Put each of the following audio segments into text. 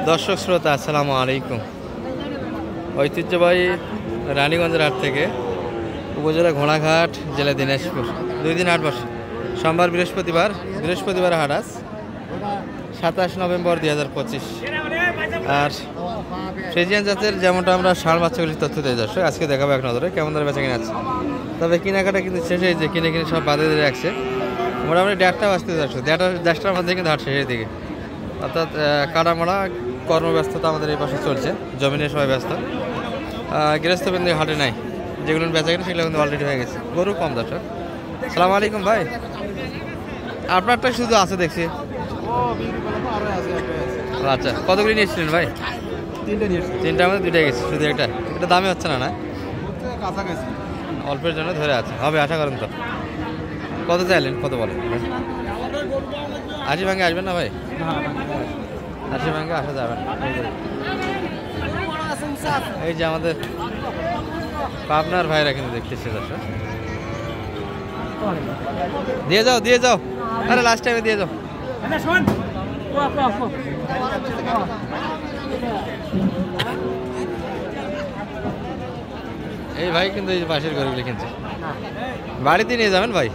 দর্শক শ্রোতা আসসালামু আলাইকুম। ঐতিহ্যবাহী রানীগঞ্জের হাট থেকে উপজেলা ঘোড়াঘাট, জেলা দিনাজপুর 2 দিন হাট বসে। সোমবার বৃহস্পতিবার হাট আজ 27 নভেম্বর 2025। আর ফ্রিজিয়ান জাতের যেমনটা আমরা ষাঁড় বাচ্চাগুলির তথ্য দিয়ে যাচ্ছি, আজকে দেখাবো এক নজরে কেমন ধরে বেচা কিনে আছে। তবে কেনাকাটা কিন্তু শেষ হয়েছে, কিনে সব বাদে দিয়ে রাখছে। মোটামুটি 1:30 বাজতে যাচ্ছে, 1:10টার মধ্যে কিন্তু হাট শেষের দিকে। অর্থাৎ কাটামারা কর্মব্যস্ততা আমাদের এই পাশে চলছে, জমিনের সবাই ব্যস্ত। গৃহস্থ কিন্তু হাটে নাই, যেগুলো বেচা কিনে সেগুলো কিন্তু অলরেডি হয়ে গেছে। গরু কম দর্শক। সালাম আলাইকুম ভাই, আপনারটা শুধু আছে দেখছি। আচ্ছা, কতগুলি নিয়েছিলেন ভাই? 3টার মধ্যে 2টাই গেছে, শুধু এটা দামে হচ্ছে না? না, অল্পের জন্য ধরে আছে, হবে আশা করেন। তো কত চাইলেন, কত বলেন? 80 ভাঙে আসবেন না ভাই? 80 ভাঙে আসা যাবেন। এই যে আমাদের পাবনার ভাইরা কিন্তু দেখতেছে দর্শক। দিয়ে যাও, আরে লাস্ট টাইমে দিয়ে যাও। এই ভাই কিন্তু এই পাশের গরুগুলি কিনছে, বাড়িতে নিয়ে যাবেন ভাই।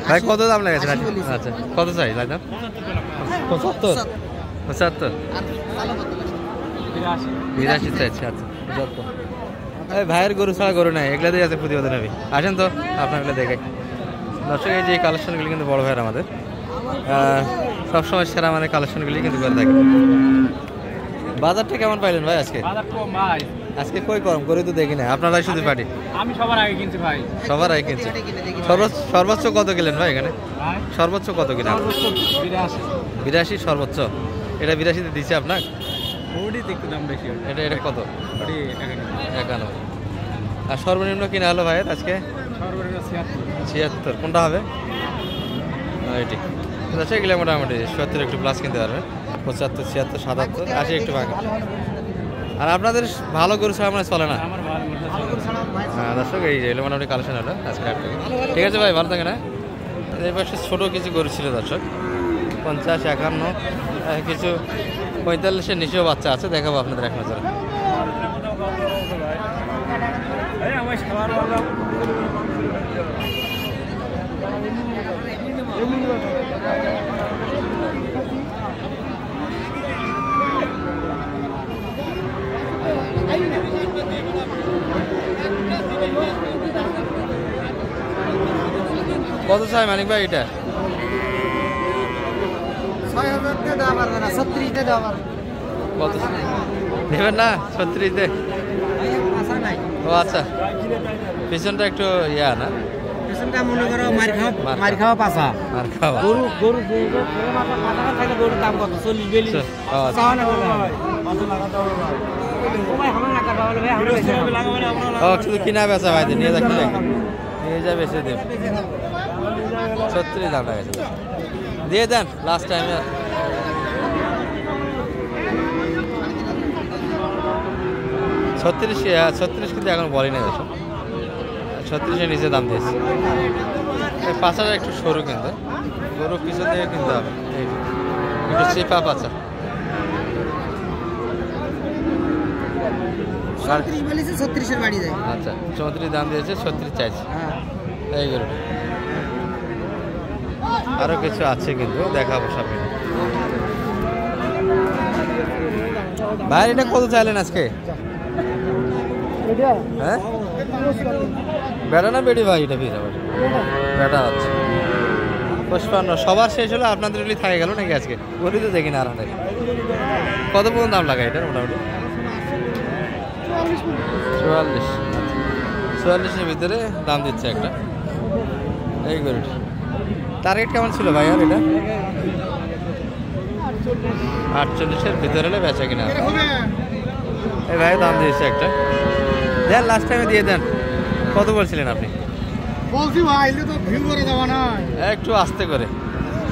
ভাই কত দাম লেগেছে? আচ্ছা, কত চাই দাম? 75 82 চাইছে। আচ্ছা, 75। এই ভাইয়ের গরু ছাড়া গরু নাই, এগুলা দিয়ে আছে প্রতিবেদন নেবি। আসেন তো আপনাগুলো দেখে দর্শক। এই যে কালেকশনগুলি কিন্তু বড় ভাইয়ের আমাদের সবসময় সেরা মানে কালেকশনগুলি কিন্তু করে থাকে। বাজারটা কেমন পাইলেন ভাই আজকে? আজকে কই কম করে তো দেখি না, আপনারাই শুধু পার্টি। আমি সবার আগে কিনছি ভাই, সবার আগে কিনছি। সর্বোচ্চ কত কিনলেন ভাই এখানে? সর্বোচ্চ কত কিনা? 82 সর্বোচ্চ। এটা 82-তে দিচ্ছে আপনার? একটু দাম বেশি। এটা কত? 51। আর সর্বনিম্ন কিনা হলো ভাইয়ের আজকে? 76। কোনটা হবে? এটি আচ্ছা, এগুলো মোটামুটি 70 একটু প্লাস কিনতে পারবেন। 75, 76, 77, 80 একটু ভাঙা। আর আপনাদের ভালো গরু ছাড়া মানে চলে না? হ্যাঁ দর্শক, এই যে এগুলো মোটামুটি কালেকশন হলো আজকে। ঠিক আছে ভাই, ভালো থাকে না? এই পাশে ছোটো কিছু গরু ছিল দর্শক, 50, 51, কিছু 45-এর নিচেও বাচ্চা আছে, দেখাবো আপনাদের এক নজরে। কত চাই মানিক ভাই এটা? 6000 কত নেবেন না? 36-তে? ও আচ্ছা, পিছনটা একটু ইয়া না, পেছনটা মনে করো মার খাওয়া পাছা। গরুর দাম কত? 40-42। শুধু কিনা বেচা ভাই, নিয়ে যা কিনে নিয়ে যা বেশি দেব। 36 দাম লাগেছে, দিয়ে দেন লাস্ট টাইমে। 36 কিন্তু এখন বলি না, 36-এর নিচে দাম দিয়েছে। পাচাটা একটু সরু, কিন্তু গরু পিছন থেকে কিনতে হবে, একটু চিপা পাচা। 36-এর বাড়ি যায়। আচ্ছা, 34 দাম দিয়েছে, 36 চাইছে এই গরু। আরো কিছু আছে কিন্তু দেখাবো সব। ভাই এটা কত চাইলেন আজকে? হ্যাঁ, বেটা না বেটি ভাই? এটা ফির আবার বেটা আছে। 55 সবার শেষ হলো, আপনাদের থাকে গেল নাকি আজকে? বলি তো দেখি না। আর কত পর্যন্ত দাম লাগায় এটার? মোটামুটি 44। 44-এর ভিতরে দাম দিচ্ছে একটা এই গরুটি। টার্গেট কেমন ছিল ভাই আর এটা? 48-এর ভিতরে হলে বেচা কিনা। এই ভাই দাম দিয়েছে একটা, দেন লাস্ট টাইমে দিয়ে দেন। কত বলছিলেন আপনি? বলছি ভাই, এটা তো ভিউ করে দেওয়া না, একটু আস্তে করে,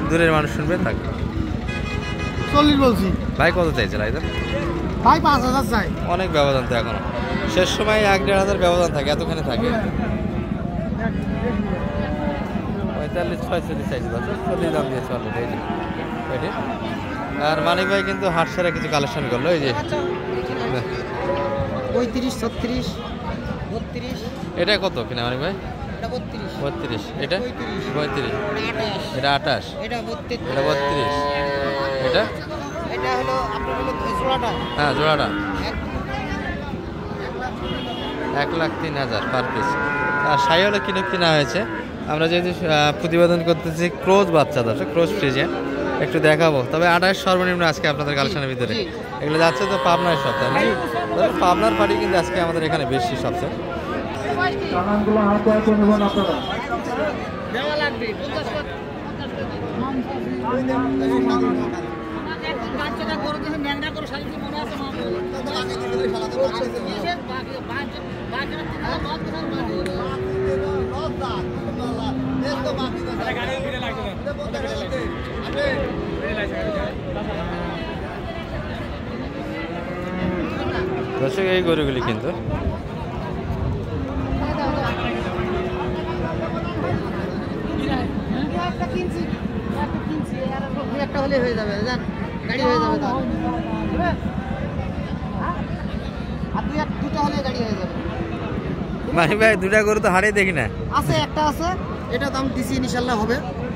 দূরের মানুষ শুনবে তাকে। 40 বলছি ভাই। কত চাইছে রাইদার ভাই? 5000 চাই। অনেক ব্যবধান তো এখনো, শেষ সময় 1-1.5 হাজার ব্যবধান থাকে, এতখানি থাকে। 45-46 চাইছে দর্শক, 40 দাম দিয়েছে অলরেডি এই যে এটি। আর মানিক ভাই কিন্তু হাট সেরা কিছু কালেকশন করলো এই যে 35, 36, 32, এটা কত কিনা মানিক ভাই? এটা 32, 32, এটা 35, এটা 28, এটা 28, এটা 32, এটা 32, এটা এটা হলো আপনার হলো জোড়াটা হ্যাঁ জোড়াটা 1,03,000 পার পিস। আর সাইওয়ালা কিনা হয়েছে। আমরা যেহেতু প্রতিবেদন করতেছি ক্রোজ বাচ্চা দর্শক, ক্রোজ ফ্রিজে একটু দেখাবো। তবে 28 সর্বনিম্ন আজকে আপনাদের কালেকশনের ভিতরে এগুলো যাচ্ছে তো পাবনার সব, তাই না? তবে পাবনার পাটি কিন্তু আজকে আমাদের এখানে বেশি সবচেয়ে। দর্শক এই গরুগুলি কিন্তু একটা হলে হয়ে যাবে, জান গাড়ি হয়ে যাবে, আর দুটো হলে গাড়ি হয়ে যাবে। মানি ভাই দুটা গরু তো হারিয়ে দেখি না, আছে একটা আছে, এটা দাম দিছি ইনশাআল্লাহ হবে,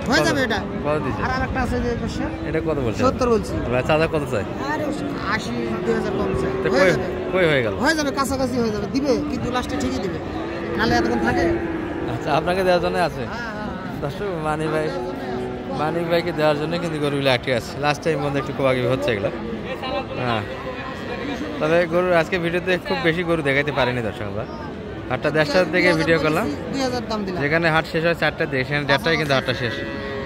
হয়ে যাবে এটা। কত দিছে? আর আরেকটা আছে যে এটা কত বলছে? 70 বলছি। ভাই চাঁদা কত চাই? আরে 80, 2000 কম চাই, তো হয়ে যাবে, কই হয়ে গেল? হয়ে যাবে, কাছাকাছি হয়ে যাবে, দিবে কিন্তু লাস্টে ঠিকই দিবে, নালে এতক্ষণ থাকে। আচ্ছা আপনাকে দেওয়ার জন্য আছে দর্শক, মানিক ভাইকে দেওয়ার জন্য কিন্তু গরুগুলো একটি আছে। লাস্ট টাইম বন্ধু একটু কোয়াগি হচ্ছে এগুলো। হ্যাঁ তবে গরুর আজকে ভিডিওতে খুব বেশি গরু দেখাইতে পারিনি দর্শক। আমরা 8:30 থেকে ভিডিও করলাম, 2000 দাম দিলাম। যেখানে হাট শেষ হয় 4টার দিকে, সেখানে 1:30টায় কিন্তু হাটটা শেষ।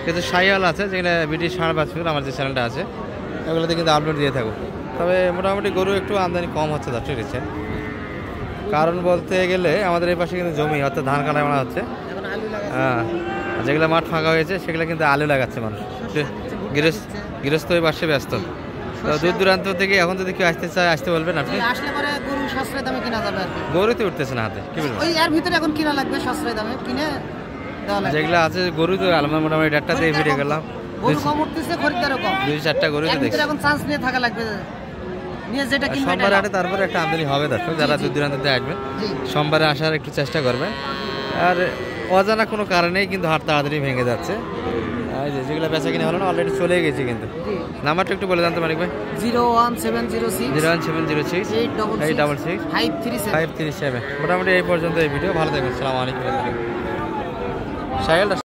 কিন্তু সাইওয়াল আছে যেখানে ব্রিটিশ 5.5 আমার যে চ্যানেলটা আছে ওগুলোতে কিন্তু আপলোড দিয়ে থাকবো। তবে মোটামুটি গরু একটু আমদানি কম হচ্ছে দর্শক দিচ্ছে। কারণ বলতে গেলে আমাদের এই পাশে কিন্তু জমি অর্থাৎ ধান কাটা মারা হচ্ছে। এখন আলু লাগা, হ্যাঁ যেগুলো মাঠ ফাঁকা হয়েছে সেগুলো কিন্তু আলু লাগাচ্ছে মানুষ, গৃহস্থ ওই পাশে ব্যস্ত। তো দূর দূরান্ত থেকে এখন যদি কেউ আসতে চায় আসতে বলবেন আপনি। আসলে পরে গরু সাশ্রয় দামে কিনা যাবে আর কি। গরুতে উঠতেছে না হাতে, কি বলবেন? ওই এর ভিতরে এখন কিনা লাগবে সাশ্রয় দামে, কিনে দেওয়া লাগবে। যেগুলো আছে গরু তো আমরা মোটামুটি 1টা দিয়ে ভিডিও করলাম, গরু কম উঠতেছে, খরিদ্দারও কম। 2-4টা গরু এর দেখছি ভিতরে এখন চান্স নিয়ে থাকা লাগবে, নিয়ে যেটা কিনবে সোমবার হাটে। তারপরে একটা আমদানি হবে দর্শক, যারা দূর দূরান্ত থেকে আসবেন জি। সোমবারে আসার একটু চেষ্টা করবেন। আর অজানা কোনো কারণেই কিন্তু হাট তাড়াতাড়ি ভেঙে যাচ্ছে। এই যে যেগুলো বেচা কিনে হলো না অলরেডি চলে গেছে কিন্তু। নাম্বারটা একটু বলে জানতে পারি ভাই? 01706 01706 866 537। 537। মোটামুটি এই পর্যন্ত এই ভিডিও। ভালো থাকবেন, আসসালামু আলাইকুম। সাহেল